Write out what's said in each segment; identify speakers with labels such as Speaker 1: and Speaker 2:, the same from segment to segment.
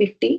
Speaker 1: 50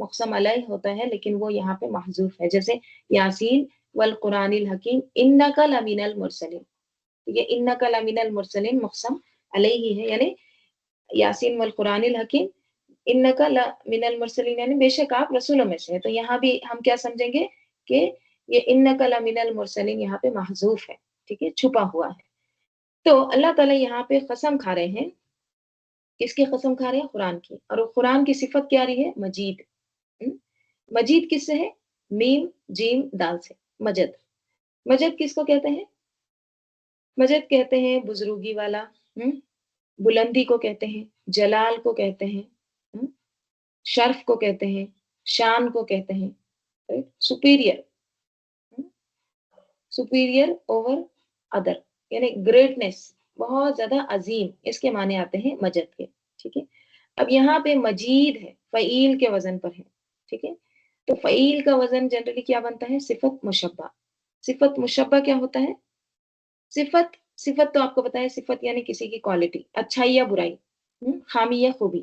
Speaker 1: مقسم علیہ ہوتا ہے لیکن وہ یہاں پہ محذوف ہے، جیسے یاسین والقرآن الحکیم انک لمن المرسلین، یہ انک لمن المرسلین مقسم علیہ ہے، یعنی یاسین والقرآن الحکیم انک لمن المرسلین یعنی بے شک آپ رسولوں میں سے ہیں، تو یہاں بھی ہم کیا سمجھیں گے کہ یہ انک لمن المرسلین یہاں پہ محذوف ہے، ٹھیک ہے، چھپا ہوا ہے۔ تو اللہ تعالیٰ یہاں پہ قسم کھا رہے ہیں، کس کی قسم کھا رہے ہیں؟ قرآن کی، اور وہ قرآن کی صفت کیا رہی ہے؟ مجید۔ مجید کس سے ہے؟ میم جیم دال سے، مجد۔ مجد کس کو کہتے ہیں؟ مجد کہتے ہیں بزرگی والا، بلندی کو کہتے ہیں، جلال کو کہتے ہیں، شرف کو کہتے ہیں، شان کو کہتے ہیں، سپیریئر، سپیریئر اوور ادر، یعنی گریٹنس، بہت زیادہ عظیم، اس کے معنی آتے ہیں مجد کے، ٹھیک ہے۔ اب یہاں پہ مجید ہے، فعیل کے وزن پر ہے، ٹھیک ہے۔ تو فعیل کا وزن جنرلی کیا بنتا ہے؟ صفت مشبہ۔ صفت مشبہ کیا ہوتا ہے؟ صفت تو آپ کو پتا ہے، صفت یعنی کسی کی کوالٹی، اچھائی یا برائی، خامی یا خوبی،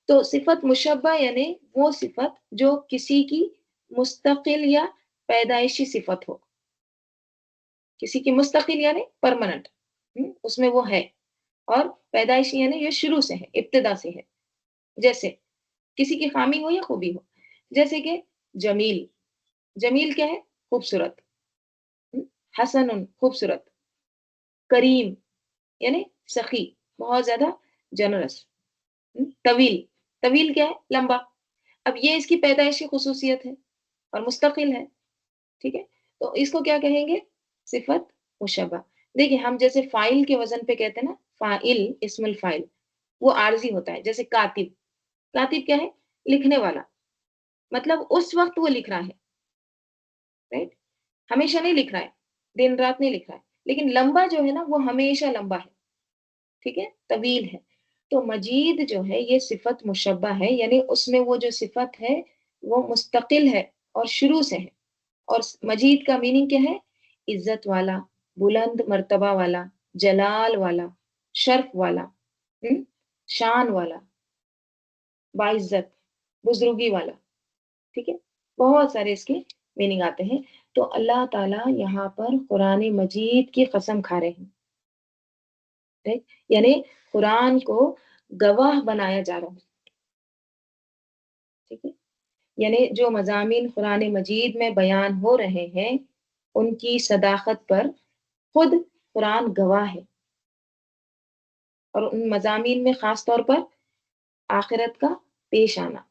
Speaker 1: تو صفت مشبہ یعنی وہ صفت جو کسی کی مستقل یا پیدائشی صفت ہو، کسی کی مستقل یعنی پرماننٹ، اس میں وہ ہے، اور پیدائشی یعنی یہ شروع سے ہے، ابتدا سے ہے، جیسے کسی کی خامی ہو یا خوبی ہو، جیسے کہ جمیل، جمیل کیا ہے؟ خوبصورت، حسن خوبصورت، کریم یعنی سخی، بہت زیادہ جنرس، طویل، طویل کیا ہے؟ لمبا۔ اب یہ اس کی پیدائشی خصوصیت ہے اور مستقل ہے، ٹھیک ہے، تو اس کو کیا کہیں گے؟ صفت مشبہ۔ دیکھیں ہم جیسے فاعل کے وزن پہ کہتے ہیں نا، فاعل اسم الفاعل، وہ عارضی ہوتا ہے، جیسے کاتب، کاتب کیا ہے؟ لکھنے والا، مطلب اس وقت وہ لکھ رہا ہے، رائٹ، ہمیشہ نہیں لکھ رہا ہے، دن رات نہیں لکھ رہا ہے، لیکن لمبا جو ہے نا وہ ہمیشہ لمبا ہے، ٹھیک ہے، طویل ہے۔ تو مجید جو ہے یہ صفت مشبہ ہے، یعنی اس میں وہ جو صفت ہے وہ مستقل ہے اور شروع سے ہے، اور مجید کا میننگ کیا ہے؟ عزت والا، بلند مرتبہ والا، جلال والا، شرف والا، شان والا، باعزت، بزرگی والا، ٹھیک ہے، بہت سارے اس کے میننگ آتے ہیں۔ تو اللہ تعالیٰ یہاں پر قرآن مجید کی قسم کھا رہے ہیں، یعنی قرآن کو گواہ بنایا جا رہا ہے، ٹھیک ہے، یعنی جو مضامین قرآن مجید میں بیان ہو رہے ہیں ان کی صداقت پر خود قرآن گواہ ہے، اور ان مضامین میں خاص طور پر آخرت کا پیش آنا،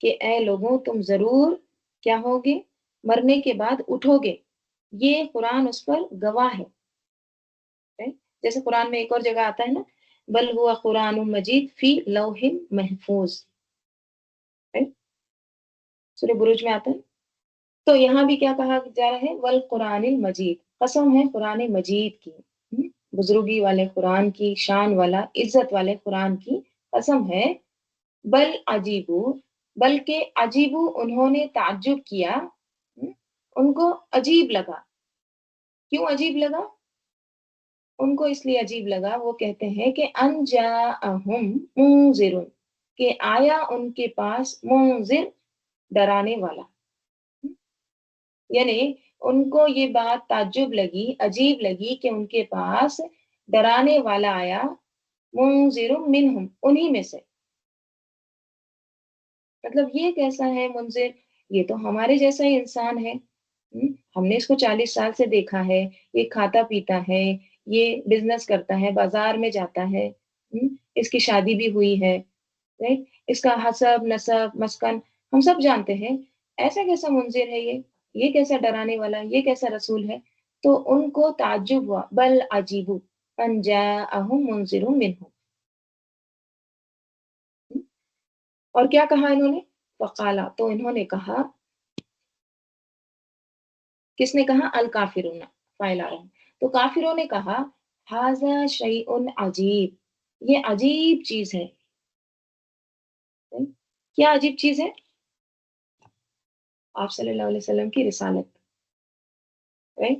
Speaker 1: کہ اے لوگوں تم ضرور کیا ہوگے؟ مرنے کے بعد اٹھو گے، یہ قرآن اس پر گواہ ہے۔ جیسے قرآن میں ایک اور جگہ آتا ہے نا، بل ہوا قرآن مجید فی لوح محفوظ، سورہ بروج میں آتا ہے۔ تو یہاں بھی کیا کہا جا رہا ہے؟ والقرآن المجید، قسم ہے قرآن مجید کی، بزرگی والے قرآن کی، شان والا، عزت والے قرآن کی قسم ہے۔ بل عجیبو، بلکہ عجیبو انہوں نے تعجب کیا، ان کو عجیب لگا۔ کیوں عجیب لگا؟ ان کو اس لیے عجیب لگا، وہ کہتے ہیں کہ ان جاءہم منذر، کہ آیا ان کے پاس منذر، ڈرانے والا، یعنی ان کو یہ بات تعجب لگی، عجیب لگی کہ ان کے پاس ڈرانے والا آیا، منذر منہم، انہی میں سے، مطلب یہ کیسا ہے منذر؟ یہ تو ہمارے جیسا ہی انسان ہے، ہم نے اس کو 40 سال سے دیکھا ہے، یہ کھاتا پیتا ہے، یہ بزنس کرتا ہے، بازار میں جاتا ہے، اس کی شادی بھی ہوئی ہے، رائٹ، اس کا حسب نسب مسکن ہم سب جانتے ہیں، ایسا کیسا منذر ہے یہ کیسا ڈرانے والا، یہ کیسا رسول ہے؟ تو ان کو تعجب ہوا، بل عجیبو ان جاءہم منذر منہم، اور کیا کہا انہوں نے؟ فقالا، تو انہوں نے کہا، کس نے کہا؟ الکافرون، فاعل آ رہا ہے، تو کافروں نے کہا ھذا شیء عجیب، یہ عجیب چیز ہے۔ کیا عجیب چیز ہے؟ آپ صلی اللہ علیہ وسلم کی رسالت، رائٹ،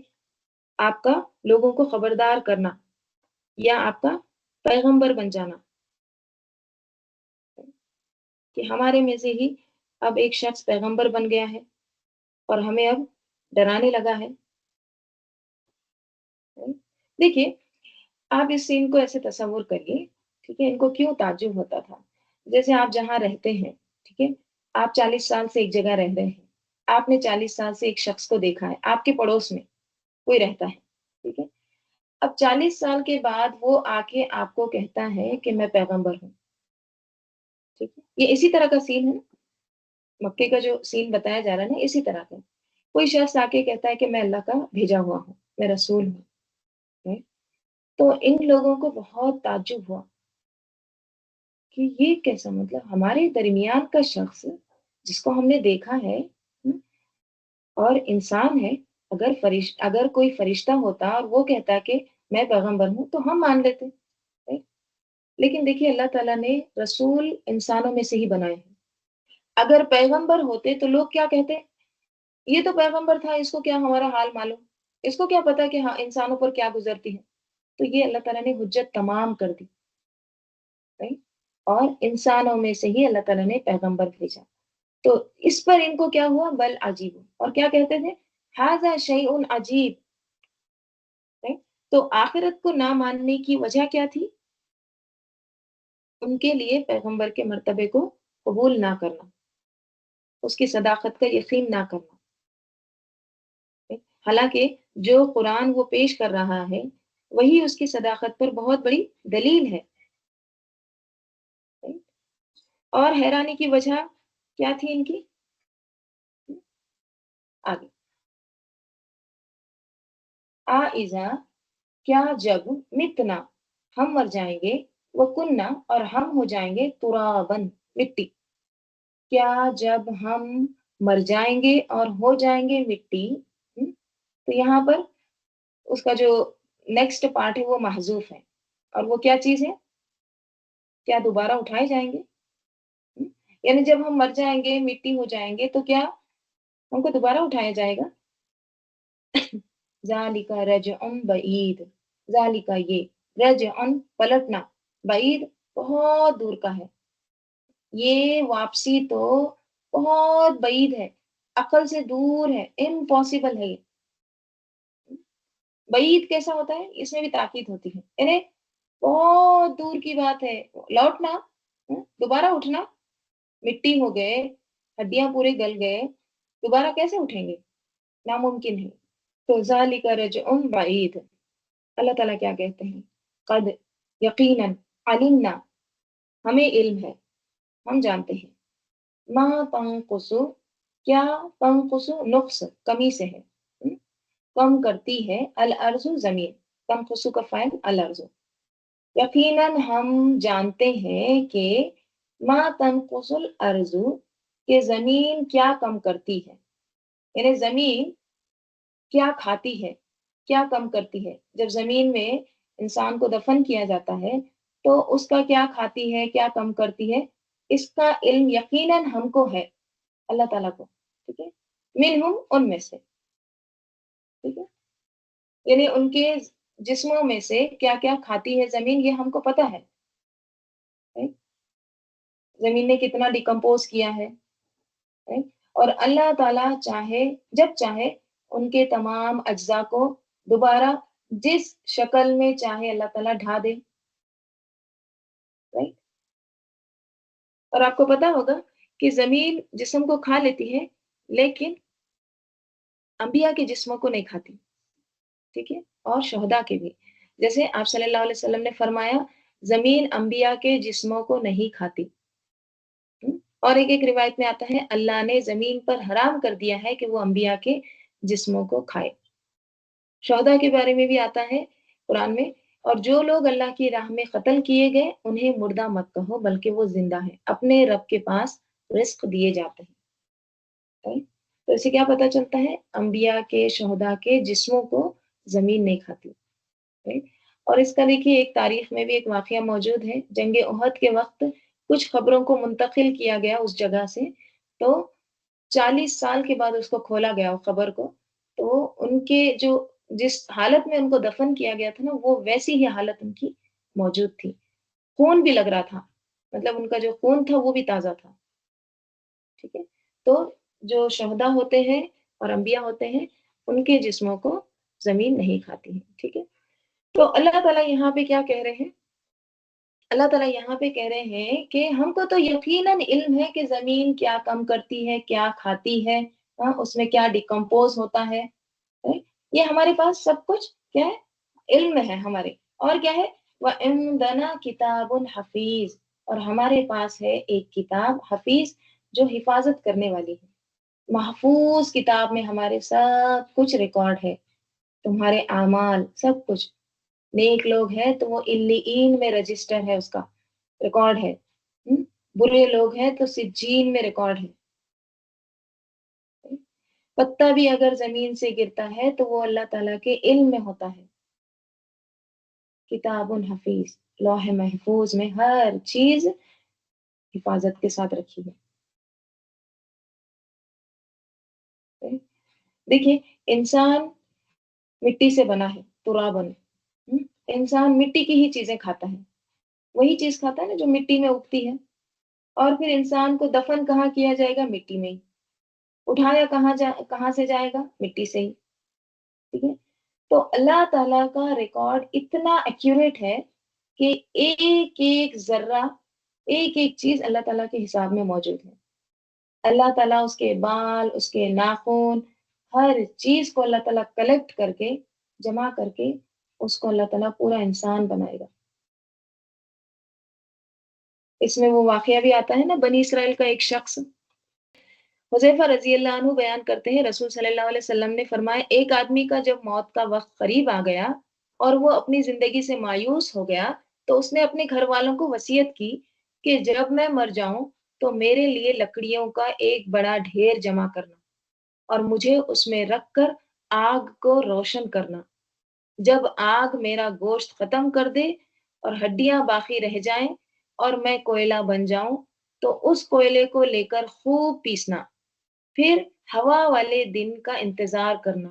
Speaker 1: آپ کا لوگوں کو خبردار کرنا، یا آپ کا پیغمبر بن جانا، کہ ہمارے میں سے ہی اب ایک شخص پیغمبر بن گیا ہے اور ہمیں اب ڈرانے لگا ہے۔ دیکھیے، آپ اس سین کو ایسے تصور کریے، ٹھیک ہے، ان کو کیوں تعجب ہوتا تھا؟ جیسے آپ جہاں رہتے ہیں، ٹھیک ہے، آپ 40 سال سے ایک جگہ رہ رہے ہیں، آپ نے 40 سال سے ایک شخص کو دیکھا ہے، آپ کے پڑوس میں کوئی رہتا ہے، ٹھیک ہے، اب 40 سال کے بعد وہ آ کے آپ کو کہتا ہے کہ میں پیغمبر ہوں، ٹھیک ہے، یہ اسی طرح کا سین ہے نا، مکے کا جو سین بتایا جا رہا ہے نا، اسی طرح کا کوئی شخص آ کے کہتا ہے کہ میں اللہ کا بھیجا ہوا ہوں، میں رسول ہوں، تو ان لوگوں کو بہت تعجب ہوا کہ یہ کیسا، مطلب ہمارے درمیان کا شخص جس کو ہم نے دیکھا ہے، اور انسان ہے، اگر کوئی فرشتہ ہوتا اور وہ کہتا کہ میں پیغمبر ہوں تو ہم مان لیتے، right؟ لیکن دیکھیے اللہ تعالیٰ نے رسول انسانوں میں سے ہی بنائے ہیں۔ اگر پیغمبر ہوتے تو لوگ کیا کہتے؟ یہ تو پیغمبر تھا، اس کو کیا ہمارا حال معلوم، اس کو کیا پتا کہ ہاں انسانوں پر کیا گزرتی ہے۔ تو یہ اللہ تعالیٰ نے حجت تمام کر دی، right؟ اور انسانوں میں سے ہی اللہ تعالیٰ نے پیغمبر بھیجا، تو اس پر ان کو کیا ہوا؟ بل عجیب، اور کیا کہتے تھے؟ ھذا شیء عجیب، right؟ تو آخرت کو نہ ماننے کی وجہ کیا تھی؟ ان کے لیے پیغمبر کے مرتبے کو قبول نہ کرنا، اس کی صداقت کا یقین نہ کرنا، right؟ حالانکہ جو قرآن وہ پیش کر رہا ہے وہی اس کی صداقت پر بہت بڑی دلیل ہے، right؟ اور حیرانی کی وجہ کیا تھی ان کی؟ آگے، اذا، کیا جب، متنا، ہم مر جائیں گے، وہ کننا، اور ہم ہو جائیں گے، ترابن، مٹی، کیا جب ہم مر جائیں گے اور ہو جائیں گے مٹی، تو یہاں پر اس کا جو نیکسٹ پارٹ ہے وہ محذوف ہے، اور وہ کیا چیز ہے؟ کیا دوبارہ اٹھائے جائیں گے؟ یعنی جب ہم مر جائیں گے، مٹی ہو جائیں گے، تو کیا ہم کو دوبارہ اٹھایا جائے گا؟ ذالک رجع بعید، ذالک یہ، رجع پلٹنا، بعید بہت دور کا ہے، یہ واپسی تو بہت بعید ہے، عقل سے دور ہے، امپاسبل ہے یہ۔ بعید کیسا ہوتا ہے؟ اس میں بھی تاکید ہوتی ہے، یعنی بہت دور کی بات ہے، لوٹنا، دوبارہ اٹھنا، مٹی ہو گئے، ہڈیاں پورے گل گئے، دوبارہ کیسے اٹھیں گے؟ ناممکن ہے۔ تو ذالک رجع بعید، اللہ تعالیٰ کیا کہتے ہیں؟ قد، یقیناً، علمنا، ہمیں علم ہے، ہم جانتے ہیں، ما تنقص، کیا، تنقص نقص کمی سے ہے، کم کرتی ہے، الارض زمین، تنقص کا فاعل الارض، یقیناً ہم جانتے ہیں کہ ما تنقص الارض، کہ زمین کیا کم کرتی ہے، یعنی زمین کیا کھاتی ہے، کیا کم کرتی ہے، جب زمین میں انسان کو دفن کیا جاتا ہے تو اس کا کیا کھاتی ہے، کیا کم کرتی ہے، اس کا علم یقیناً ہم کو ہے، اللہ تعالیٰ کو، ٹھیک ہے، منہم، ان میں سے، ٹھیک ہے، یعنی ان کے جسموں میں سے کیا کیا کھاتی ہے زمین، یہ ہم کو پتا ہے، right؟ زمین نے کتنا ڈیکمپوز کیا ہے، right؟ اور اللہ تعالیٰ چاہے، جب چاہے ان کے تمام اجزاء کو دوبارہ جس شکل میں چاہے اللہ تعالیٰ ڈھا دے، right؟ اور آپ کو پتا ہوگا کہ زمین جسم کو کھا لیتی ہے لیکن انبیاء کے جسموں کو نہیں کھاتی، ٹھیک ہے، اور شہداء کے بھی، جیسے آپ صلی اللہ علیہ وسلم نے فرمایا زمین انبیاء کے جسموں کو نہیں کھاتی، اور ایک روایت میں آتا ہے اللہ نے زمین پر حرام کر دیا ہے کہ وہ انبیاء کے جسموں کو کھائے، شہداء کے بارے میں بھی آتا ہے قرآن میں، اور جو لوگ اللہ کی راہ میں قتل کیے گئے انہیں مردہ مت کہو بلکہ وہ زندہ ہیں، اپنے رب کے پاس رزق دیے جاتے ہیں، right؟ تو اسے کیا پتہ چلتا ہے؟ انبیاء کے، شہداء کے جسموں کو زمین نہیں کھاتی، right؟ اور اس کا دیکھیے ایک تاریخ میں بھی ایک واقعہ موجود ہے، جنگ احد کے وقت کچھ خبروں کو منتقل کیا گیا اس جگہ سے، تو 40 سال کے بعد اس کو کھولا گیا وہ خبر کو، تو ان کے جو، جس حالت میں ان کو دفن کیا گیا تھا نا، وہ ویسی ہی حالت ان کی موجود تھی، خون بھی لگ رہا تھا، مطلب ان کا جو خون تھا وہ بھی تازہ تھا، ٹھیک ہے، تو جو شہدا ہوتے ہیں اور انبیاء ہوتے ہیں ان کے جسموں کو زمین نہیں کھاتی ہے، ٹھیک ہے۔ تو اللہ تعالیٰ یہاں پہ کیا کہہ رہے ہیں؟ اللہ تعالیٰ یہاں پہ کہہ رہے ہیں کہ ہم کو تو یقیناً علم ہے کہ زمین کیا کم کرتی ہے، کیا کھاتی ہے، ہاں، اس میں کیا ڈیکمپوز ہوتا ہے، یہ ہمارے پاس سب کچھ کیا ہے، علم ہے ہمارے، اور کیا ہے، وَعِندَنَا کِتَابٌ حفیظ، اور ہمارے پاس ہے ایک کتاب حفیظ جو حفاظت کرنے والی ہے۔ محفوظ کتاب میں ہمارے سب کچھ ریکارڈ ہے، تمہارے اعمال سب کچھ، نیک لوگ ہیں تو وہ علیین میں رجسٹر ہے، اس کا ریکارڈ ہے، برے لوگ ہیں تو سجین میں ریکارڈ ہے۔ پتا بھی اگر زمین سے گرتا ہے تو وہ اللہ تعالیٰ کے علم میں ہوتا ہے۔ کتاب حفیظ، لوح محفوظ میں ہر چیز حفاظت کے ساتھ رکھی ہے۔ دیکھیے، انسان مٹی سے بنا ہے، ترابن، انسان مٹی کی ہی چیزیں کھاتا ہے، وہی چیز کھاتا ہے نا جو مٹی میں اگتی ہے، اور پھر انسان کو دفن کہاں کیا جائے گا؟ مٹی میں ہی، اٹھایا کہاں سے جائے گا؟ مٹی سے ہی، ٹھیک ہے۔ تو اللہ تعالیٰ کا ریکارڈ اتنا ایکوریٹ ہے کہ ایک ایک ذرہ، ایک ایک چیز اللہ تعالیٰ کے حساب میں موجود ہے۔ اللہ تعالیٰ اس کے بال، اس کے ناخن، ہر چیز کو اللہ تعالیٰ کلیکٹ کر کے، جمع کر کے، اس کو اللہ تعالیٰ پورا انسان بنائے گا۔ اس میں وہ واقعہ بھی آتا ہے نا، بنی اسرائیل کا ایک شخص، حذیفہ رضی اللہ عنہ بیان کرتے ہیں، رسول صلی اللہ علیہ وسلم نے فرمایا، ایک آدمی کا جب موت کا وقت قریب آ گیا اور وہ اپنی زندگی سے مایوس ہو گیا تو اس نے اپنے گھر والوں کو وصیت کی کہ جب میں مر جاؤں تو میرے لیے لکڑیوں کا ایک بڑا ڈھیر جمع کرنا اور مجھے اس میں رکھ کر آگ کو روشن کرنا۔ جب آگ میرا گوشت ختم کر دے اور ہڈیاں باقی رہ جائیں اور میں کوئلہ بن جاؤں تو اس کوئلے کو لے کر خوب پیسنا، پھر ہوا والے دن کا انتظار کرنا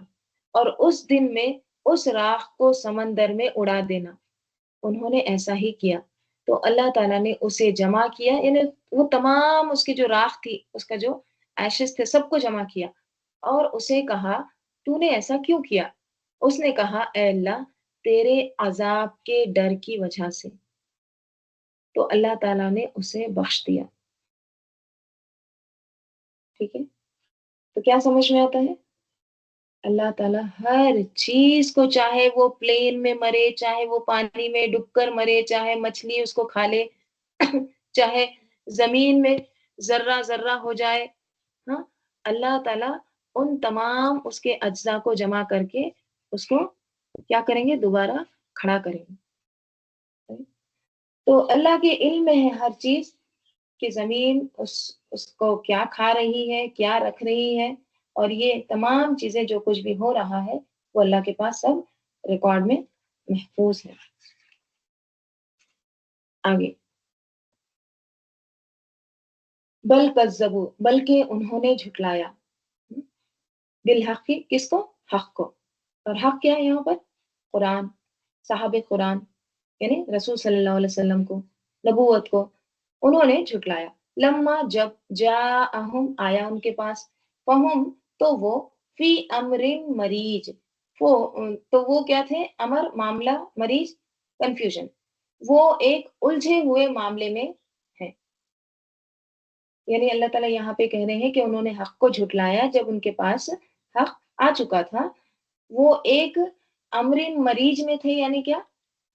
Speaker 1: اور اس دن میں اس راکھ کو سمندر میں اڑا دینا۔ انہوں نے ایسا ہی کیا تو اللہ تعالیٰ نے اسے جمع کیا، یعنی وہ تمام اس کی جو راکھ تھی، اس کا جو ایشز تھے، سب کو جمع کیا اور اسے کہا، تو نے ایسا کیوں کیا؟ اس نے کہا، اے اللہ، تیرے عذاب کے ڈر کی وجہ سے۔ تو اللہ تعالیٰ نے اسے بخش دیا، ٹھیک ہے۔ تو کیا سمجھ میں آتا ہے؟ اللہ تعالیٰ ہر چیز کو، چاہے وہ پلین میں مرے، چاہے وہ پانی میں ڈب کر مرے، چاہے مچھلی اس کو کھا لے، چاہے زمین میں ذرہ ذرہ ہو جائے، ہاں، اللہ تعالیٰ ان تمام اس کے اجزاء کو جمع کر کے اس کو کیا کریں گے؟ دوبارہ کھڑا کریں گے۔ تو اللہ کے علم میں ہے ہر چیز، کہ زمین اس کو کیا کھا رہی ہے، کیا رکھ رہی ہے، اور یہ تمام چیزیں جو کچھ بھی ہو رہا ہے وہ اللہ کے پاس سب ریکارڈ میں محفوظ ہے۔ آگے، بل کذبوا، بلکہ انہوں نے جھٹلایا، بالحق، کس کو؟ حق کو۔ اور حق کیا ہے یہاں پر؟ قرآن، صاحب قرآن، یعنی رسول صلی اللہ علیہ وسلم کو، نبوت کو انہوں نے جھٹلایا۔ لما، جب، جاءہم، آیا ان کے پاس، فہم، تو وہ، فی امر مریج، تو وہ کیا تھے؟ امر، معاملہ، مریج، کنفیوژن، وہ ایک الجھے ہوئے معاملے میں ہے۔ یعنی اللہ تعالیٰ یہاں پہ کہہ رہے ہیں کہ انہوں نے حق کو جھٹلایا جب ان کے پاس حق آ چکا تھا، وہ ایک امر مریج میں تھے، یعنی کیا؟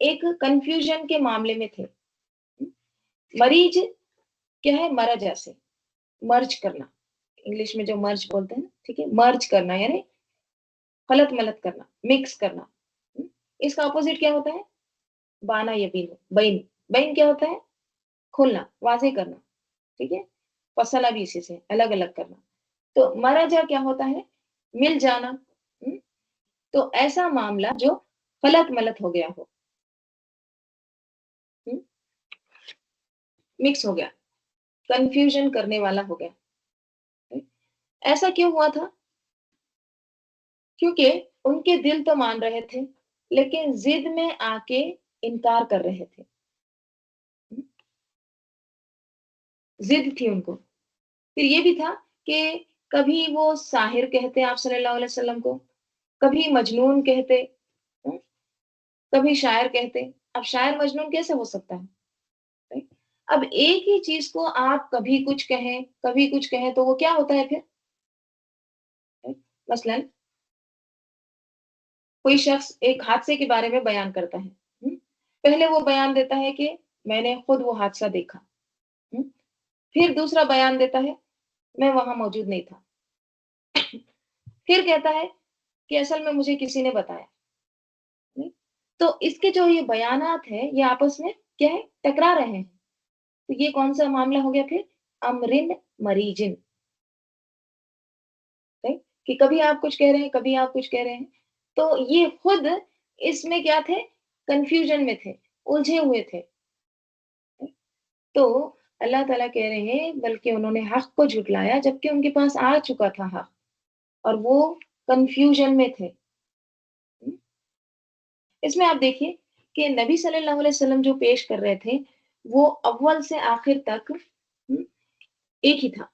Speaker 1: ایک کنفیوژن کے معاملے میں تھے۔ مریج کیا ہے؟ مرج، ایسے مرج کرنا، انگلش میں جو مرج بولتے ہیں، ٹھیک ہے، مرج کرنا یعنی غلط ملت کرنا، مکس کرنا۔ اس کا اپوزٹ کیا ہوتا ہے؟ بانا یبین، بین، بین کیا ہوتا ہے؟ کھولنا، واضح کرنا، ٹھیک ہے، فصلہ بھی اسی سے، الگ الگ کرنا۔ تو مرجع کیا ہوتا ہے؟ مل جانا۔ تو ایسا معاملہ جو غلط ملت ہو گیا ہو، مکس ہو گیا، کنفیوژن کرنے والا ہو گیا۔ ایسا کیوں ہوا تھا؟ کیونکہ ان کے دل تو مان رہے تھے لیکن ضد میں آ کے انکار کر رہے تھے، ضد تھی ان کو، پھر یہ بھی تھا کہ کبھی وہ ساحر کہتے آپ صلی اللہ علیہ وسلم کو، کبھی مجنون کہتے، ہم، کبھی شاعر کہتے۔ اب شاعر مجنون کیسے ہو سکتا ہے؟ اب ایک ہی چیز کو آپ کبھی کچھ کہیں کبھی کچھ کہیں تو وہ کیا ہوتا ہے پھر؟ مثلا کوئی شخص ایک حادثے کے بارے میں بیان کرتا ہے، پہلے وہ بیان دیتا ہے کہ میں نے خود وہ حادثہ دیکھا، پھر دوسرا بیان دیتا ہے میں وہاں موجود نہیں تھا، پھر کہتا ہے کہ اصل میں مجھے کسی نے بتایا۔ تو اس کے جو یہ بیانات ہیں یہ آپس میں کیا ہے؟ ٹکرا رہے ہیں۔ تو یہ کون سا معاملہ ہو گیا پھر؟ امرن مریجن، کہ کبھی آپ کچھ کہہ رہے ہیں کبھی آپ کچھ کہہ رہے ہیں۔ تو یہ خود اس میں کیا تھے؟ کنفیوژن میں تھے، الجھے ہوئے تھے۔ تو اللہ تعالیٰ کہہ رہے ہیں بلکہ انہوں نے حق کو جھٹلایا جبکہ ان کے پاس آ چکا تھا حق، اور وہ کنفیوژن میں تھے۔ اس میں آپ دیکھیے کہ نبی صلی اللہ علیہ وسلم جو پیش کر رہے تھے وہ اول سے آخر تک ایک ہی تھا،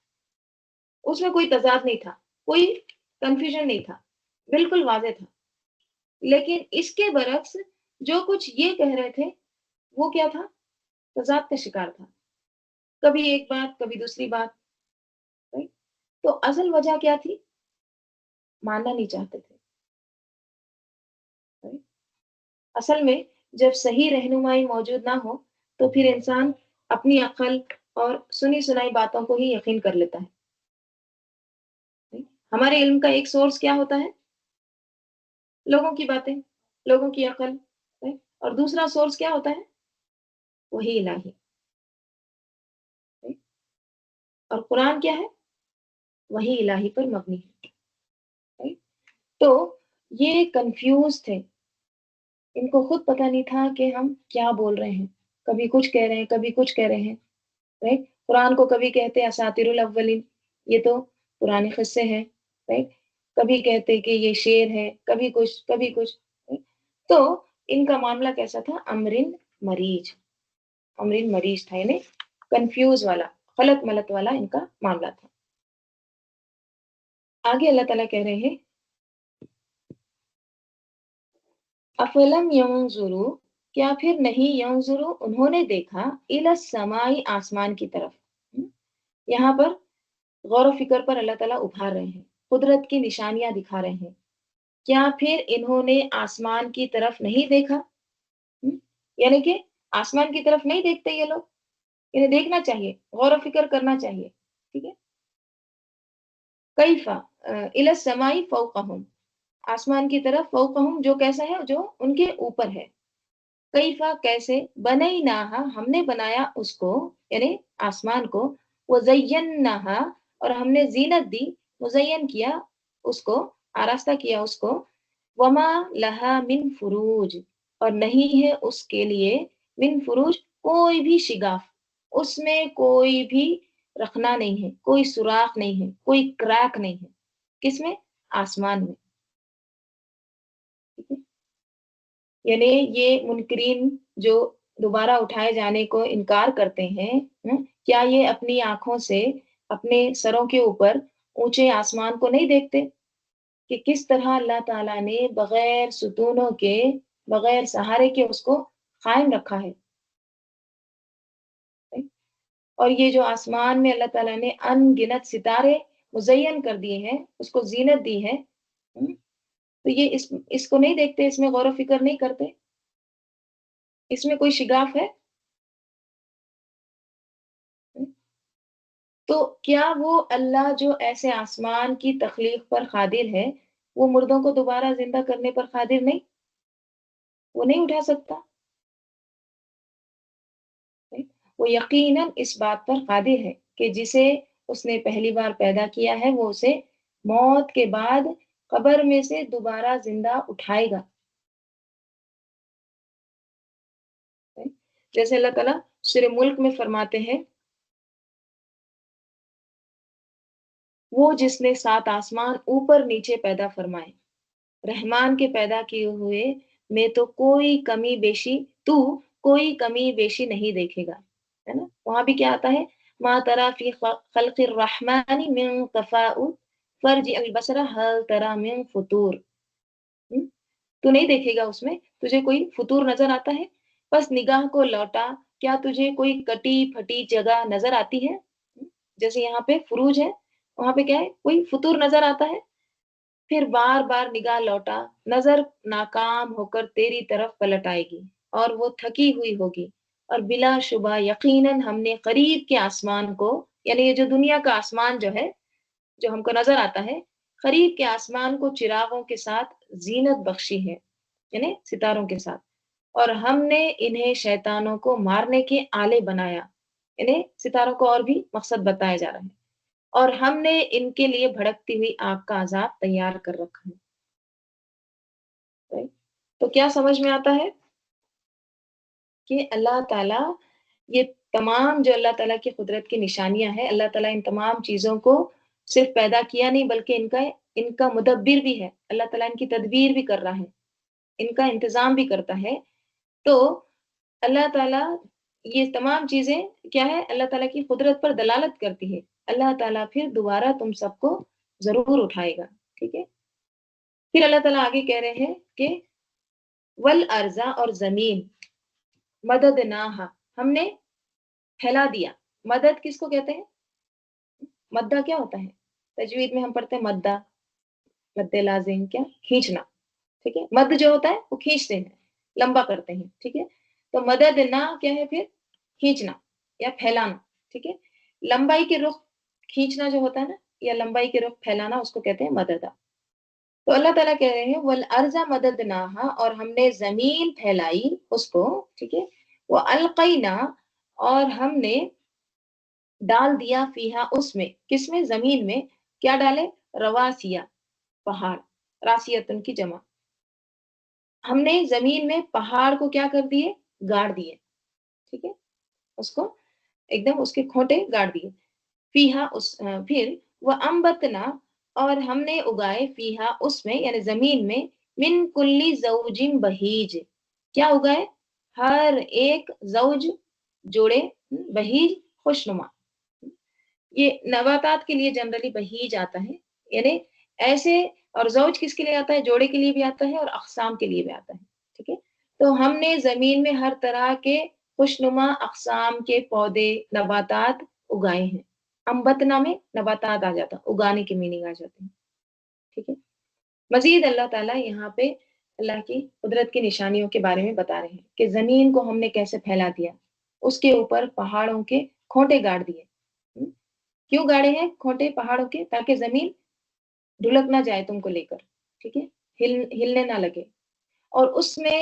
Speaker 1: اس میں کوئی تضاد نہیں تھا، کوئی کنفیوژن نہیں تھا، بالکل واضح تھا۔ لیکن اس کے برعکس جو کچھ یہ کہہ رہے تھے وہ کیا تھا؟ تضاد کا شکار تھا، کبھی ایک بات کبھی دوسری بات۔ تو اصل وجہ کیا تھی؟ ماننا نہیں چاہتے تھے۔ اصل میں جب صحیح رہنمائی موجود نہ ہو تو پھر انسان اپنی عقل اور سنی سنائی باتوں کو ہی یقین کر لیتا ہے۔ ہمارے علم کا ایک سورس کیا ہوتا ہے؟ لوگوں کی باتیں، لوگوں کی عقل، اور دوسرا سورس کیا ہوتا ہے؟ وہی الہی۔ اور قرآن کیا ہے؟ وہی الہی پر مبنی ہے۔ تو یہ کنفیوز تھے، ان کو خود پتہ نہیں تھا کہ ہم کیا بول رہے ہیں، کبھی کچھ کہہ رہے ہیں کبھی کچھ کہہ رہے ہیں۔ رائٹ؟ قرآن کو کبھی کہتے اساطیر الاولین، یہ تو پرانے قصے ہیں، رائٹ؟ کبھی کہتے کہ یہ شعر ہے، کبھی کچھ کبھی کچھ۔ تو ان کا معاملہ کیسا تھا؟ امرن مریج، امرن مریج تھا، یعنی کنفیوز والا، غلط ملت والا ان کا معاملہ تھا۔ آگے اللہ تعالیٰ کہہ رہے ہیں افلم ینظروا، کیا پھر نہیں، ینظروا انہوں نے دیکھا، الی السماء آسمان کی طرف۔ یہاں پر غور و فکر پر اللہ تعالیٰ ابھار رہے ہیں، قدرت کی نشانیاں دکھا رہے ہیں۔ کیا پھر انہوں نے آسمان کی طرف نہیں دیکھا؟ یعنی کہ آسمان کی طرف نہیں دیکھتے یہ لوگ، انہیں دیکھنا چاہیے، غور و فکر کرنا چاہیے، ٹھیک ہے۔ کیفا الی السماء فوقہم، آسمان کی طرف، فوقہم جو کیسا ہے؟ جو ان کے اوپر ہے۔ کیفا کیسے، بنیناہا ہم نے بنایا اس کو، یعنی آسمان کو، وزیناہا اور ہم نے زینت دی، مزین کیا اس کو، آراستہ کیا اس کو، وما لہا من فروج اور نہیں ہے اس کے لیے، من فروج کوئی بھی شگاف، اس میں کوئی بھی رکھنا نہیں ہے، کوئی سوراخ نہیں ہے، کوئی کریک نہیں ہے۔ کس میں؟ آسمان میں، ٹھیک ہے؟ یعنی یہ منکرین جو دوبارہ اٹھائے جانے کو انکار کرتے ہیں، کیا یہ اپنی آنکھوں سے اپنے سروں کے اوپر اونچے آسمان کو نہیں دیکھتے کہ کس طرح اللہ تعالیٰ نے بغیر ستونوں کے، بغیر سہارے کے اس کو قائم رکھا ہے؟ اور یہ جو آسمان میں اللہ تعالیٰ نے ان گنت ستارے مزین کر دیے ہیں، اس کو زینت دی ہے، تو یہ اس کو نہیں دیکھتے، اس میں غور و فکر نہیں کرتے، اس میں کوئی شگاف ہے؟ تو کیا وہ اللہ جو ایسے آسمان کی تخلیق پر قادر ہے، وہ مردوں کو دوبارہ زندہ کرنے پر قادر نہیں؟ وہ نہیں اٹھا سکتا؟ وہ یقیناً اس بات پر قادر ہے کہ جسے اس نے پہلی بار پیدا کیا ہے وہ اسے موت کے بعد قبر میں سے دوبارہ زندہ اٹھائے گا۔ جیسے اللہ تعالیٰ سورہ ملک میں فرماتے ہیں وہ جس نے 7 آسمان اوپر نیچے پیدا فرمائے، رحمان کے پیدا کیے ہوئے میں تو کوئی کمی بیشی، تو کوئی کمی بیشی نہیں دیکھے گا، ہے نا؟ وہاں بھی کیا آتا ہے؟ ما ترى في خلق الرحمن من تفاؤل فرجع البصر هل ترى من فطور. تو نہیں دیکھے گا اس میں تجھے کوئی فطور نظر آتا ہے؟ بس نگاہ کو لوٹا، کیا تجھے کوئی کٹی پھٹی جگہ نظر آتی ہے؟ جیسے یہاں پہ فروج ہے، وہاں پہ کیا ہے؟ کوئی فطور نظر آتا ہے؟ پھر بار بار نگاہ لوٹا، نظر ناکام ہو کر تیری طرف پلٹ آئے گی اور وہ تھکی ہوئی ہوگی، اور بلا شبہ یقیناً ہم نے قریب کے آسمان کو، یعنی یہ جو دنیا کا آسمان جو ہے، جو ہم کو نظر آتا ہے، قریب کے آسمان کو چراغوں کے ساتھ زینت بخشی ہے، یعنی ستاروں کے ساتھ، اور ہم نے انہیں شیطانوں کو مارنے کے آلے بنایا، یعنی ستاروں کو اور بھی مقصد بتایا جا رہا ہے، اور ہم نے ان کے لیے بھڑکتی ہوئی آگ کا عذاب تیار کر رکھا ہے۔ تو کیا سمجھ میں آتا ہے کہ اللہ تعالیٰ یہ تمام جو اللہ تعالیٰ کی قدرت کی نشانیاں ہیں، اللہ تعالیٰ ان تمام چیزوں کو صرف پیدا کیا نہیں بلکہ ان کا مدبر بھی ہے، اللہ تعالیٰ ان کی تدبیر بھی کر رہا ہے، ان کا انتظام بھی کرتا ہے۔ تو اللہ تعالیٰ یہ تمام چیزیں کیا ہے؟ اللہ تعالیٰ کی قدرت پر دلالت کرتی ہے۔ اللہ تعالیٰ پھر دوبارہ تم سب کو ضرور اٹھائے گا، ٹھیک ہے؟ پھر اللہ تعالیٰ آگے کہہ رہے ہیں کہ والارض اور زمین مددناہا ہم نے پھیلا دیا۔ مدد کس کو کہتے ہیں؟ مدہ کیا ہوتا ہے؟ تجوید میں ہم پڑھتے ہیں مدہ، مد لازم کیا؟ کھینچنا، ٹھیک ہے؟ مد جو ہوتا ہے وہ کھینچتے ہیں، لمبا کرتے ہیں، ٹھیک ہے؟ تو مدد نہ کیا ہے پھر؟ کھینچنا یا پھیلانا، ٹھیک ہے؟ لمبائی کے رخ کھینچنا جو ہوتا ہے نا، یا لمبائی کے رخ پھیلانا، اس کو کہتے ہیں مددہ۔ تو اللہ تعالیٰ کہہ رہے ہیں والارض مددناہا، اور ہم نے زمین پھیلائی اس کو، ٹھیک ہے؟ والقینا، اور ہم نے ڈال دیا فیہا اس میں، کس میں؟ زمین میں کیا ڈالے؟ رواسیا، پہاڑ، راسیتن کی جمع، ہم نے زمین میں پہاڑ کو کیا کر دیے؟ گاڑ دیے، ٹھیک ہے؟ اس کو ایک دم اس کے کھوٹے گاڑ دیے۔ فیہا پھر وہ امبتنا، اور ہم نے اگائے فیہا اس میں، یعنی زمین میں، من کلی زوجن بہیج، کیا اگائے؟ ہر ایک زوج، جوڑے، بہیج، خوشنما۔ یہ نباتات کے لیے جنرلی بہیج آتا ہے، یعنی ایسے، اور زوج کس کے لیے آتا ہے؟ جوڑے کے لیے بھی آتا ہے اور اقسام کے لیے بھی آتا ہے، ٹھیک ہے؟ تو ہم نے زمین میں ہر طرح کے خوشنما اقسام کے پودے، نباتات اگائے ہیں۔ امبتنا میں نباتات آ جاتا، اگانے کی میننگ آ جاتی ہے، ٹھیک ہے؟ مزید اللہ تعالیٰ یہاں پہ اللہ کی قدرت کی نشانیوں کے بارے میں بتا رہے ہیں کہ زمین کو ہم نے کیسے پھیلا دیا، اس کے اوپر پہاڑوں کے کھوٹے گاڑ دیے۔ کیوں گاڑے ہیں کھوٹے پہاڑوں کے؟ تاکہ زمین ڈھلک نہ جائے تم کو لے کر، ٹھیک ہے؟ ہلنے نہ لگے، اور اس میں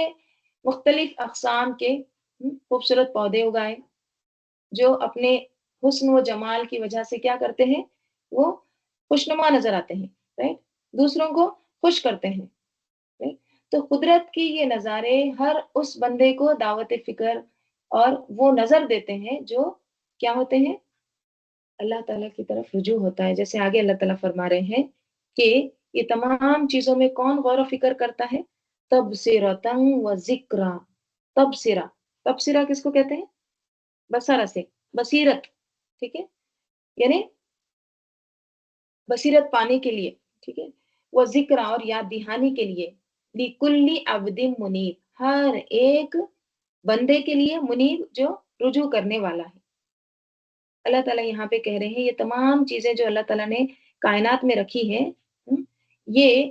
Speaker 1: مختلف اقسام کے خوبصورت پودے اگائے جو اپنے حسن و جمال کی وجہ سے کیا کرتے ہیں؟ وہ خوشنما نظر آتے ہیں، رائٹ؟ دوسروں کو خوش کرتے ہیں، رائٹ؟ تو قدرت کی یہ نظارے ہر اس بندے کو دعوت فکر اور وہ نظر دیتے ہیں جو کیا ہوتے ہیں؟ اللہ تعالیٰ کی طرف رجوع ہوتا ہے۔ جیسے آگے اللہ تعالیٰ فرما رہے ہیں کہ یہ تمام چیزوں میں کون غور و فکر کرتا ہے؟ تبصرۃ و ذکرا۔ تبصرہ، تبصرہ کس کو کہتے ہیں؟ بصرہ سے، بصیرت، ٹھیک ہے؟ یعنی بصیرت پانے کے لیے، ٹھیک ہے؟ وہ ذکر، اور یاد دہانی کے لیے، لکل عبد منیب، ہر ایک بندے کے لیے، منیب جو رجوع کرنے والا ہے۔ اللہ تعالیٰ یہاں پہ کہہ رہے ہیں یہ تمام چیزیں جو اللہ تعالیٰ نے کائنات میں رکھی ہیں، یہ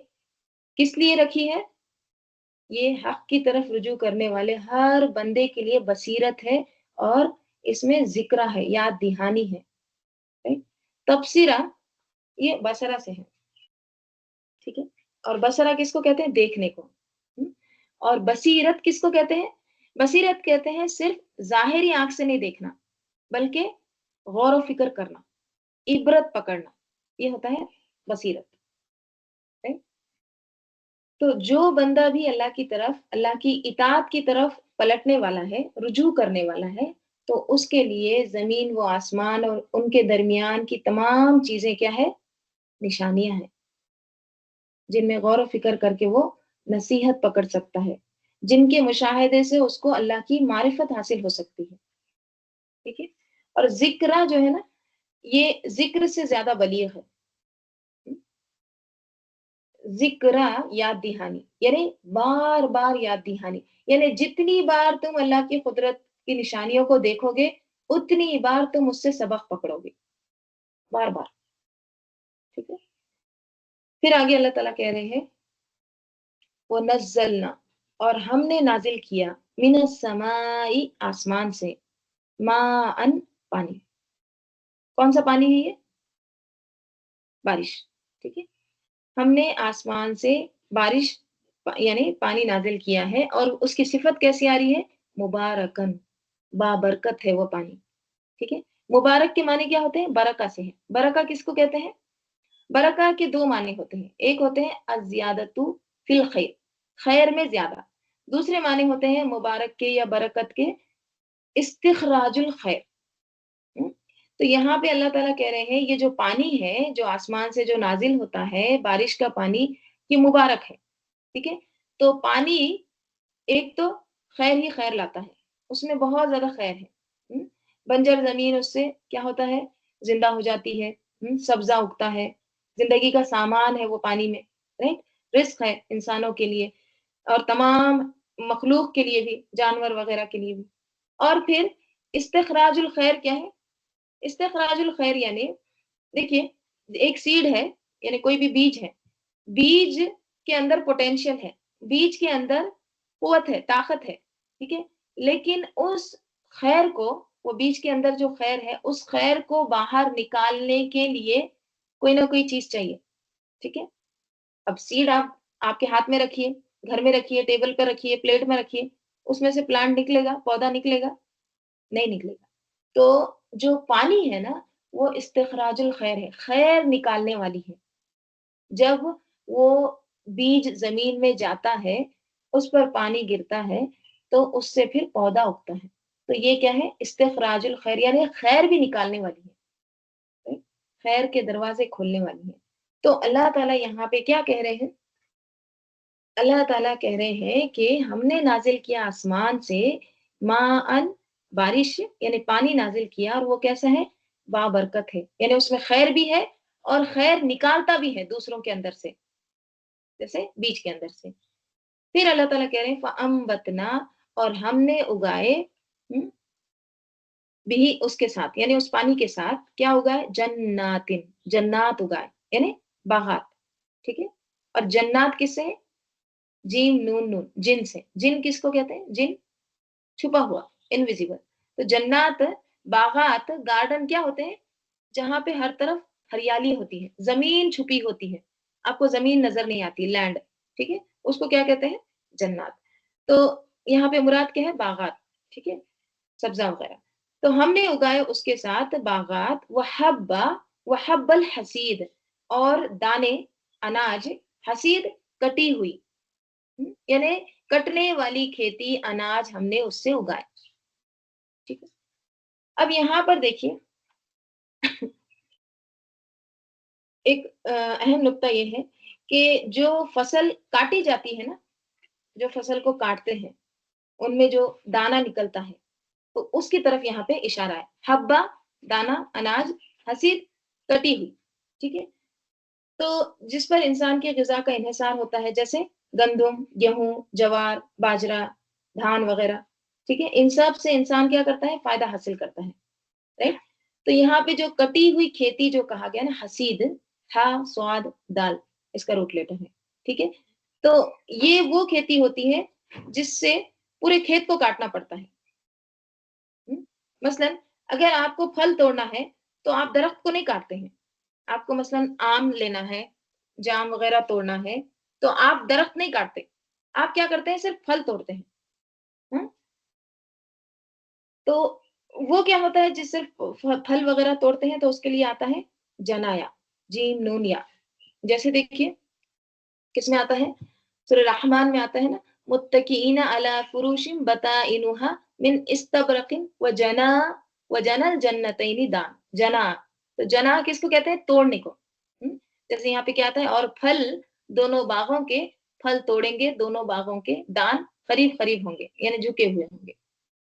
Speaker 1: کس لیے رکھی ہے؟ یہ حق کی طرف رجوع کرنے والے ہر بندے کے لیے بصیرت ہے، اور اس میں ذکرہ ہے، یاد دہانی ہے۔ تبصرہ یہ بصرہ سے ہے، ٹھیک ہے؟ اور بصرہ کس کو کہتے ہیں؟ دیکھنے کو۔ اور بصیرت کس کو کہتے ہیں؟ بصیرت کہتے ہیں صرف ظاہری آنکھ سے نہیں دیکھنا، بلکہ غور و فکر کرنا، عبرت پکڑنا، یہ ہوتا ہے بصیرت۔ تو جو بندہ بھی اللہ کی طرف، اللہ کی اطاعت کی طرف پلٹنے والا ہے، رجوع کرنے والا ہے، تو اس کے لیے زمین و آسمان اور ان کے درمیان کی تمام چیزیں کیا ہے؟ نشانیاں ہیں، جن میں غور و فکر کر کے وہ نصیحت پکڑ سکتا ہے، جن کے مشاہدے سے اس کو اللہ کی معرفت حاصل ہو سکتی ہے، ٹھیک ہے؟ اور ذکرہ جو ہے نا یہ ذکر سے زیادہ بلیغ ہے. ذکرہ یاد دہانی یعنی بار بار یاد دہانی، یعنی جتنی بار تم اللہ کی قدرت کی نشانیوں کو دیکھو گے اتنی بار تم اس سے سبق پکڑو گے، بار بار. ٹھیک ہے. پھر آگے اللہ تعالیٰ کہہ رہے ہیں وَنَزَّلْنَا اور ہم نے نازل کیا من السماء آسمان سے ماءً پانی. کون سا پانی ہے یہ؟ بارش. ٹھیک ہے. ہم نے آسمان سے بارش یعنی پانی نازل کیا ہے، اور اس کی صفت کیسی آ رہی ہے؟ مبارکن، بابرکت ہے وہ پانی. ٹھیک ہے. مبارک کے معنی کیا ہوتے ہیں؟ برکہ سے ہے. برکہ کس کو کہتے ہیں؟ برکہ کے دو معنی ہوتے ہیں، ایک ہوتے ہیں الزیادۃ فی الخیر، خیر میں زیادہ. دوسرے معنی ہوتے ہیں مبارک کے یا برکت کے استخراج الخیر. تو یہاں پہ اللہ تعالیٰ کہہ رہے ہیں یہ جو پانی ہے جو آسمان سے جو نازل ہوتا ہے بارش کا پانی، یہ مبارک ہے. ٹھیک ہے. تو پانی ایک تو خیر ہی خیر لاتا ہے، اس میں بہت زیادہ خیر ہے. بنجر زمین اس سے کیا ہوتا ہے؟ زندہ ہو جاتی ہے، سبزہ اگتا ہے، زندگی کا سامان ہے وہ پانی میں، رائٹ، رزق ہے انسانوں کے لیے اور تمام مخلوق کے لیے بھی، جانور وغیرہ کے لیے بھی. اور پھر استخراج الخیر کیا ہے؟ استخراج الخیر یعنی دیکھیے ایک سیڈ ہے، یعنی کوئی بھی بیج ہے، بیج کے اندر پوٹینشیل ہے، بیج کے اندر قوت ہے، طاقت ہے. ٹھیک ہے. لیکن اس خیر کو، وہ بیج کے اندر جو خیر ہے اس خیر کو باہر نکالنے کے لیے کوئی نہ کوئی چیز چاہیے. ٹھیک ہے. اب سیڈ آپ کے ہاتھ میں رکھیے، گھر میں رکھیے، ٹیبل پہ رکھیے، پلیٹ میں رکھیے، اس میں سے پلانٹ نکلے گا؟ پودا نکلے گا؟ نہیں نکلے گا. تو جو پانی ہے نا وہ استخراج الخیر ہے، خیر نکالنے والی ہے. جب وہ بیج زمین میں جاتا ہے، اس پر پانی گرتا ہے تو اس سے پھر پودا اگتا ہے. تو یہ کیا ہے؟ استخراج الخیر، یعنی خیر بھی نکالنے والی ہے، خیر کے دروازے کھولنے والی ہے. تو اللہ تعالیٰ یہاں پہ کیا کہہ رہے ہیں؟ اللہ تعالیٰ کہہ رہے ہیں کہ ہم نے نازل کیا آسمان سے ماءً بارش، یعنی پانی نازل کیا، اور وہ کیسا ہے؟ بابرکت ہے، یعنی اس میں خیر بھی ہے اور خیر نکالتا بھی ہے دوسروں کے اندر سے، جیسے بیج کے اندر سے. پھر اللہ تعالیٰ کہہ رہے ہیں فَأَنبَتْنَا اور ہم نے اگائے بھی اس کے ساتھ، یعنی اس پانی کے ساتھ کیا اگائے؟ جناتن، جنات اگائے، یعنی باغات. ٹھیک ہے. اور جنات کس سے؟ جیم نون نون، جن سے. جن کس کو کہتے ہیں؟ جن چھپا ہوا، انویزیبل. تو جنات، باغات، گارڈن کیا ہوتے ہیں؟ جہاں پہ ہر طرف ہریالی ہوتی ہے، زمین چھپی ہوتی ہے، آپ کو زمین نظر نہیں آتی، لینڈ. ٹھیک ہے. اس کو کیا کہتے ہیں؟ جنات. تو یہاں پہ مراد کیا ہے؟ باغات. ٹھیک ہے. سبزہ وغیرہ. تو ہم نے اگائے اس کے ساتھ باغات، وحب الحسید اور دانے، اناج، حسید کٹی ہوئی، یعنی کٹنے والی کھیتی، اناج ہم نے اس سے اگائے. ٹھیک ہے. اب یہاں پر دیکھیے ایک اہم نقطہ یہ ہے کہ جو فصل کاٹی جاتی ہے نا، جو فصل کو کاٹتے ہیں ان میں جو دانا نکلتا ہے تو اس کی طرف یہاں پہ اشارہ ہے. حبا دانا، اناج، حسید کٹی ہوئی. ٹھیک ہے. تو جس پر انسان کی غذا کا انحصار ہوتا ہے، جیسے گندم، گیہوں، جوار، باجرا، دھان وغیرہ. ٹھیک ہے. ان سب سے انسان کیا کرتا ہے؟ فائدہ حاصل کرتا ہے، رائٹ. تو یہاں پہ جو کٹی ہوئی کھیتی جو کہا گیا نا، حسید، ہا سواد دال اس کا روٹ لیٹر ہے. ٹھیک ہے. تو یہ وہ کھیتی ہوتی ہے جس سے پورے کھیت کو کاٹنا پڑتا ہے. مثلا اگر آپ کو پھل توڑنا ہے تو آپ درخت کو نہیں کاٹتے ہیں. آپ کو مثلا آم لینا ہے، جام وغیرہ توڑنا ہے تو آپ درخت نہیں کاٹتے، آپ کیا کرتے ہیں؟ صرف پھل توڑتے ہیں. تو وہ کیا ہوتا ہے؟ جس صرف پھل وغیرہ توڑتے ہیں تو اس کے لیے آتا ہے جنایا، جیم نون یا. جیسے دیکھیے کس میں آتا ہے؟ سورہ رحمان میں آتا ہے نا، متکئین علی فروش بطائنها من استبرق وجنا الجنتین دان. جنا، تو جنا کس کو کہتے ہیں؟ توڑنے کو. جیسے یہاں پہ کیا آتا ہے؟ اور پھل دونوں باغوں کے، پھل توڑیں گے دونوں باغوں کے، دان قریب قریب ہوں گے، یعنی جھکے ہوئے ہوں گے.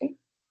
Speaker 1: right?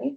Speaker 1: right?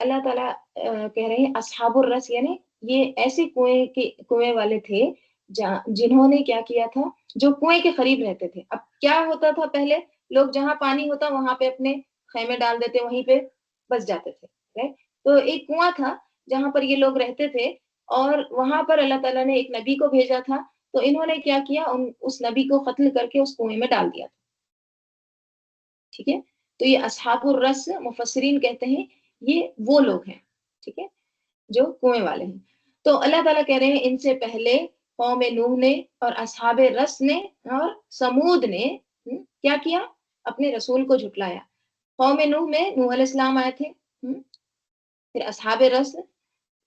Speaker 1: اللہ تعالیٰ کہہ رہے ہیں اصحاب الرس، یعنی یہ ایسے کنویں والے تھے جنہوں نے کیا کیا تھا، جو کنویں کے قریب رہتے تھے۔ اب کیا ہوتا تھا پہلے، لوگ جہاں پانی ہوتا وہاں پہ اپنے خیمے ڈال دیتے، وہیں پہ بس جاتے تھے، right؟ تو ایک کنواں تھا جہاں پر یہ لوگ رہتے تھے، اور وہاں پر اللہ تعالیٰ نے ایک نبی کو بھیجا تھا، تو انہوں نے کیا کیا، اس نبی کو قتل کر کے اس کنویں میں ڈال دیا تھا، ٹھیک ہے۔ تو یہ اصحاب الرس مفسرین کہتے ہیں یہ وہ لوگ ہیں، ٹھیک ہے، جو کنویں والے ہیں۔ تو اللہ تعالیٰ کہہ رہے ہیں ان سے پہلے قوم نوح نے اور اصحاب رس نے اور سمود نے کیا کیا، اپنے رسول کو جھٹلایا۔ قوم نوح میں نوح علیہ السلام آئے تھے، پھر اصحاب رس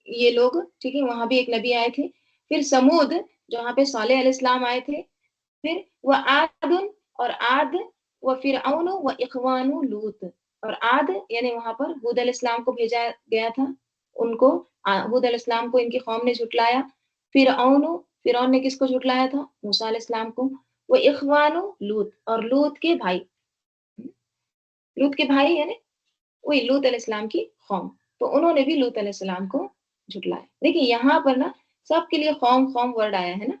Speaker 1: یہ لوگ، ٹھیک ہے، وہاں بھی ایک نبی آئے تھے، پھر سمود جہاں پہ صالح علیہ السلام آئے تھے، پھر وہ عاد اور عاد و فرعون و اخوان لوط، اور عاد یعنی وہاں پر ہود علیہ السلام کو بھیجا گیا تھا، ان کو ہود علیہ السلام کو ان کی قوم نے جھٹلایا۔ فرعون نے کس کو جھٹلایا تھا، موسیٰ علیہ السلام کو۔ وہ اخوان لوط، اور لوط کے بھائی، لوط کے بھائی یعنی وہی لوط علیہ السلام کی قوم، تو انہوں نے بھی لوط علیہ السلام کو جھٹلایا۔ دیکھیں یہاں پر نا سب کے لیے قوم قوم ورڈ آیا ہے نا،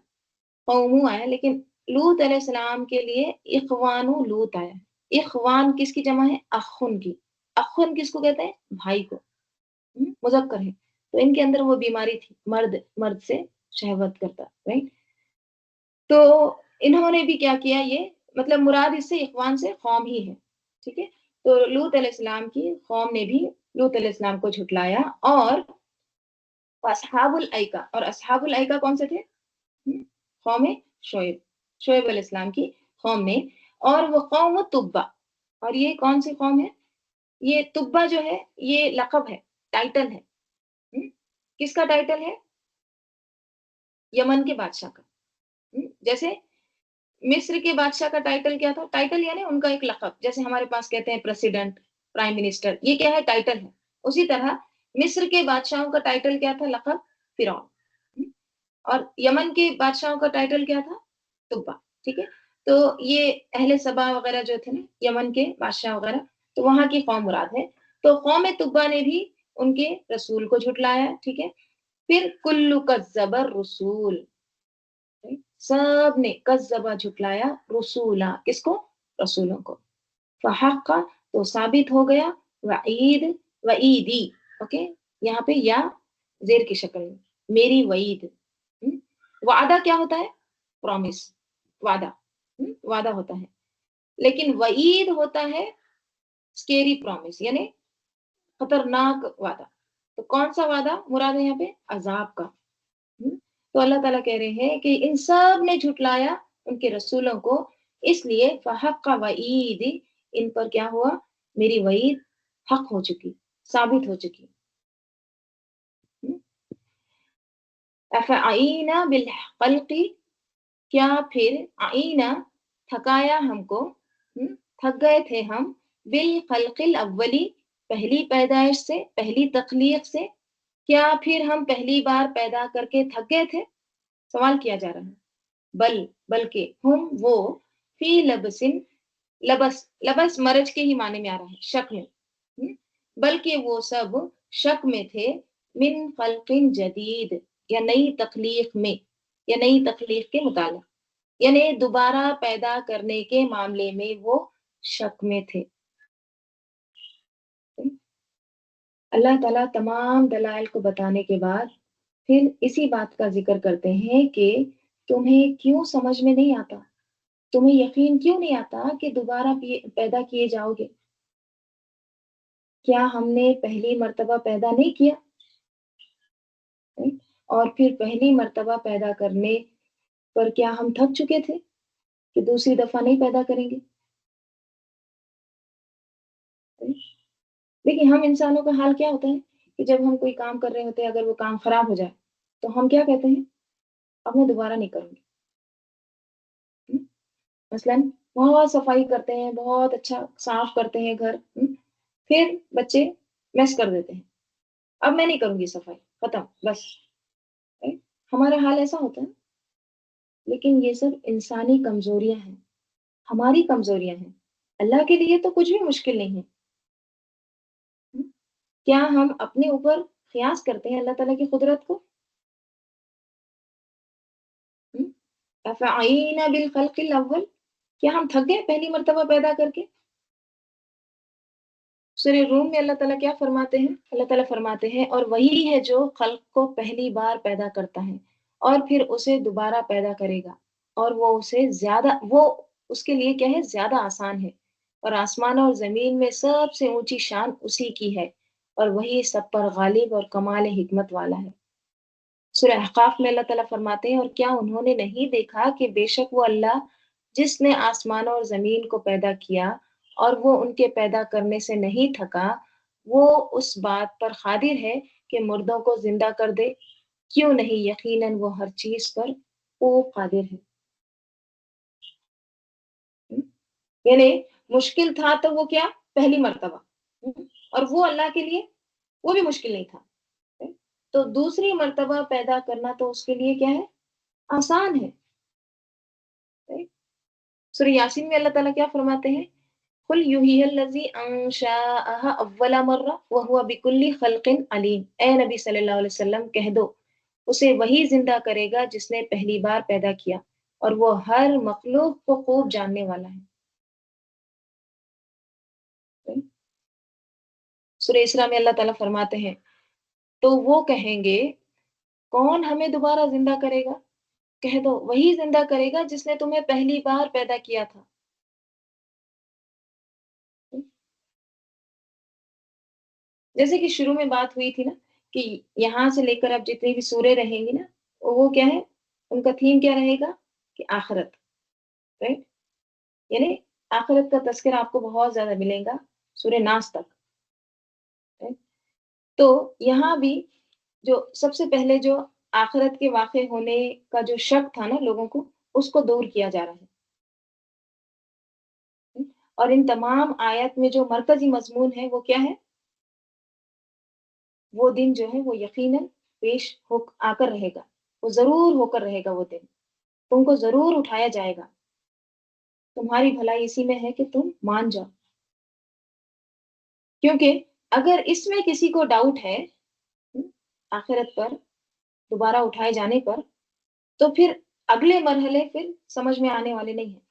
Speaker 1: قوم آیا، لیکن لوط علیہ السلام کے لیے اخوان لوط آیا ہے۔ اخوان کس کی جمع ہے، اخن کی۔ اخن کس کو کہتے ہیں، بھائی کو، مذکر ہے، تو ان کے اندر وہ بیماری تھی، مرد سے شہوت کرتا، رائٹ۔ تو انہوں نے بھی کیا کیا، یہ مطلب مراد اس سے اخوان سے قوم ہی ہے، ٹھیک ہے۔ تو لوط علیہ السلام کی قوم نے بھی لوط علیہ السلام کو جھٹلایا۔ اور اصحاب الایکہ، اور اصحاب الایکہ کون سے تھے، قوم شعیب علیہ السلام کی قوم نے، اور وہ قوم تبا، اور یہ کون سی قوم ہے، یہ تبا جو ہے یہ لقب ہے، ٹائٹل ہے، کس کا ٹائٹل ہے، یمن کے بادشاہ کا۔ جیسے مصر کے بادشاہ کا ٹائٹل کیا تھا، ٹائٹل یعنی ان کا ایک لقب، جیسے ہمارے پاس کہتے ہیں پریسیڈنٹ، پرائم منسٹر، یہ کیا ہے، ٹائٹل ہے۔ اسی طرح مصر کے بادشاہوں کا ٹائٹل کیا تھا، لقب فرعون، اور یمن کے بادشاہوں کا ٹائٹل کیا تھا، تبا، ٹھیک ہے۔ تو یہ اہل سبا وغیرہ جو تھے نا، یمن کے بادشاہ وغیرہ، تو وہاں کی قوم مراد ہے۔ تو قوم تبا نے بھی ان کے رسول کو جھٹلایا، ٹھیک ہے۔ پھر کلو کذب الرسول، سب نے کذبا جھٹلایا، رسولا کس کو، رسولوں کو، فحق تو ثابت ہو گیا، وعید وعیدی، اوکے، یہاں پہ یا زیر کی شکل میں، میری وعید۔ وعدہ کیا ہوتا ہے، پرومس، وعدہ، وعدہ ہوتا ہے، لیکن وعید ہوتا ہے اسکیری پرومس، یعنی خطرناک وعدہ۔ تو کون سا وعدہ مراد ہے یہاں پہ، عذاب کا۔ تو اللہ تعالیٰ کہہ رہے ہیں کہ ان سب نے جھٹلایا ان کے رسولوں کو، اس لیے فحق وعید، ان پر کیا ہوا، میری وعید حق ہو چکی، ثابت ہو چکی۔ افعینا بالخلق، کیا پھر عینا تھکایا ہم کو، تھک گئے تھے ہم، بالخلق الاولی، پہلی پیدائش سے، پہلی تخلیق سے، کیا پھر ہم پہلی بار پیدا کر کے تھک گئے تھے، سوال کیا جا رہا ہے۔ بلکہ ہم وہ، فی لبسن، لبس مرج کے ہی معنی میں آ رہا ہے، شک میں، بلکہ وہ سب شک میں تھے، من خلق جدید، یا نئی تخلیق میں، یا نئی تخلیق کے متعلق، یعنی دوبارہ پیدا کرنے کے معاملے میں وہ شک میں تھے۔ اللہ تعالیٰ تمام دلائل کو بتانے کے بعد پھر اسی بات کا ذکر کرتے ہیں کہ تمہیں کیوں سمجھ میں نہیں آتا، تمہیں یقین کیوں نہیں آتا کہ دوبارہ پیدا کیے جاؤ گے، کیا ہم نے پہلی مرتبہ پیدا نہیں کیا، اور پھر پہلی مرتبہ پیدا کرنے پر کیا ہم تھک چکے تھے کہ دوسری دفعہ نہیں پیدا کریں گے۔ لیکن ہم انسانوں کا حال کیا ہوتا ہے کہ جب ہم کوئی کام کر رہے ہوتے ہیں، اگر وہ کام خراب ہو جائے تو ہم کیا کہتے ہیں، اب میں دوبارہ نہیں کروں گی۔ مثلاً بہت صفائی کرتے ہیں، بہت اچھا صاف کرتے ہیں گھر، پھر بچے میس کر دیتے ہیں، اب میں نہیں کروں گی صفائی، ختم بس۔ ہمارا حال ایسا ہوتا ہے، لیکن یہ سب انسانی کمزوریاں ہیں، ہماری کمزوریاں ہیں، اللہ کے لیے تو کچھ بھی مشکل نہیں ہے۔ کیا ہم اپنے اوپر قیاس کرتے ہیں اللہ تعالیٰ کی قدرت کو؟ افعینا بالخلق الاول، کیا ہم تھک گئے پہلی مرتبہ پیدا کر کے؟ سورہ روم میں اللہ تعالیٰ کیا فرماتے ہیں؟ اللہ تعالیٰ فرماتے ہیں اور وہی ہے جو خلق کو پہلی بار پیدا کرتا ہے اور پھر اسے دوبارہ پیدا کرے گا، اور وہ اس کے لیے کیا ہے؟ زیادہ آسان ہے، اور آسمان اور زمین میں سب سے اونچی شان اسی کی ہے، اور وہی سب پر غالب اور کمال حکمت والا ہے۔ سورہ احقاف میں اللہ تعالیٰ فرماتے ہیں اور کیا انہوں نے نہیں دیکھا کہ بے شک وہ اللہ جس نے آسمانوں اور زمین کو پیدا کیا اور وہ ان کے پیدا کرنے سے نہیں تھکا، وہ اس بات پر قادر ہے کہ مردوں کو زندہ کر دے، کیوں نہیں، یقیناً وہ ہر چیز پر خوب قادر ہے۔ یعنی مشکل تھا تو وہ کیا؟ پہلی مرتبہ، اور وہ اللہ کے لیے وہ بھی مشکل نہیں تھا، تو دوسری مرتبہ پیدا کرنا تو اس کے لیے کیا ہے؟ آسان ہے۔ سورہ یاسین میں اللہ تعالیٰ کیا فرماتے ہیں؟ قل یحیی الذی انشأها اول مرہ وہو بکل خلق علیم، اے نبی صلی اللہ علیہ وسلم کہہ دو اسے وہی زندہ کرے گا جس نے پہلی بار پیدا کیا، اور وہ ہر مخلوق کو خوب جاننے والا ہے۔ سورہ اسراء میں اللہ تعالیٰ فرماتے ہیں تو وہ کہیں گے کون ہمیں دوبارہ زندہ کرے گا؟ کہہ دو وہی زندہ کرے گا جس نے تمہیں پہلی بار پیدا کیا تھا۔ جیسے کہ شروع میں بات ہوئی تھی نا کہ یہاں سے لے کر اب جتنی بھی سورے رہیں گی نا، وہ کیا ہے؟ ان کا تھیم کیا رہے گا؟ کہ آخرت، رائٹ؟ یعنی آخرت کا تذکرہ آپ کو بہت زیادہ ملے گا سورہ ناس تک، right؟ تو یہاں بھی جو سب سے پہلے جو آخرت کے واقع ہونے کا جو شک تھا نا لوگوں کو، اس کو دور کیا جا رہا ہے، اور ان تمام آیت میں جو مرکزی مضمون ہے وہ کیا ہے؟ وہ دن جو ہے وہ یقیناً پیش ہو آ کر رہے گا، وہ ضرور ہو کر رہے گا، وہ دن تم کو ضرور اٹھایا جائے گا، تمہاری بھلائی اسی میں ہے کہ تم مان جاؤ، کیونکہ اگر اس میں کسی کو ڈاؤٹ ہے آخرت پر، دوبارہ اٹھائے جانے پر، تو پھر اگلے مرحلے پھر سمجھ میں آنے والے نہیں ہیں۔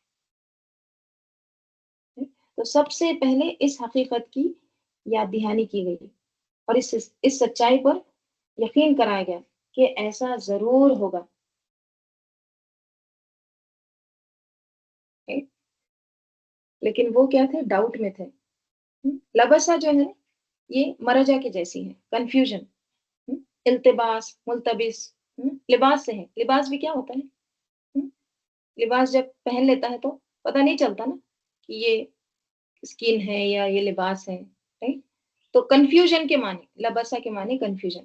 Speaker 1: تو سب سے پہلے اس حقیقت کی یاد دہانی کی گئی اور اس سچائی پر یقین کرایا گیا کہ ایسا ضرور ہوگا۔ لیکن وہ کیا تھے؟ ڈاؤٹ میں تھے۔ لبسا جو ہے یہ مرجع کے جیسی ہے، کنفیوژن، التباس، ملتبس، لباس سے ہے۔ لباس بھی کیا ہوتا ہے؟ لباس جب پہن لیتا ہے تو پتہ نہیں چلتا نا کہ یہ اسکن ہے یا یہ لباس ہے، right؟ تو کنفیوژن کے معنی، لبسا کے معنی کنفیوژن،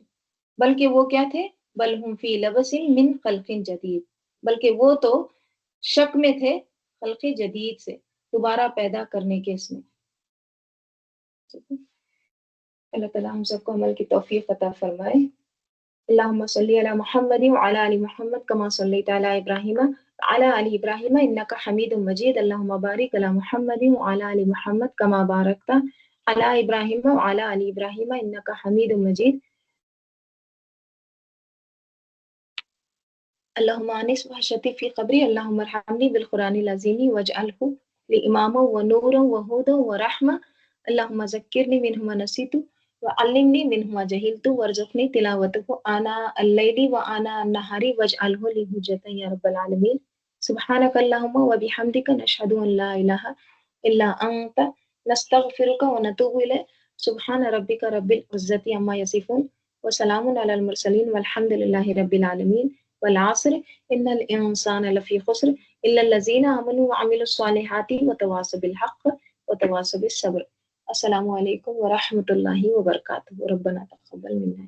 Speaker 1: بلکہ وہ کیا تھے؟ بل ہم فی لبس من خلق جدید، بلکہ وہ تو شک میں تھے خلق جدید سے، دوبارہ پیدا کرنے کے اس میں۔ اللہ تعالیٰ ہم سب کو عمل کی توفیق عطا فرمائے۔ اللہم صلی علی محمد وعلی آل محمد کما صلیت علی ابراہیم وعلی آل ابراہیم انک حمید مجید، اللہم بارک علی محمد وعلی آل محمد کما بارکت علی ابراہیم وعلی آل ابراہیم انک حمید مجید۔ اللہم انس وحشتی فی قبری، اللہم ارحمنی بالقرآن العظیم واجعلہ لی اماما ونورا وہدا ورحمہ، اللہم ذکرنی منہ ما نسیت وعلمنی منہ ما جہلت وارزقنی تلاوتہ آناء اللیل وآناء النہار واجعلہ لی حجۃ یا رب العالمین۔ سبحانک اللہم وبحمدک نشہد ان لا الہ الا انت نستغفرک ونتوب الیک۔ سبحان ربک رب العزۃ عما یصفون وسلام علی المرسلین والحمد للہ رب العالمین۔ والعصر ان الانسان لفی خسر الا الذین آمنوا وعملوا الصالحات وتواصوا بالحق وتواصوا بالصبر۔ السلام علیکم ورحمۃ اللہ وبرکاتہ۔ ربنا تقبل منا۔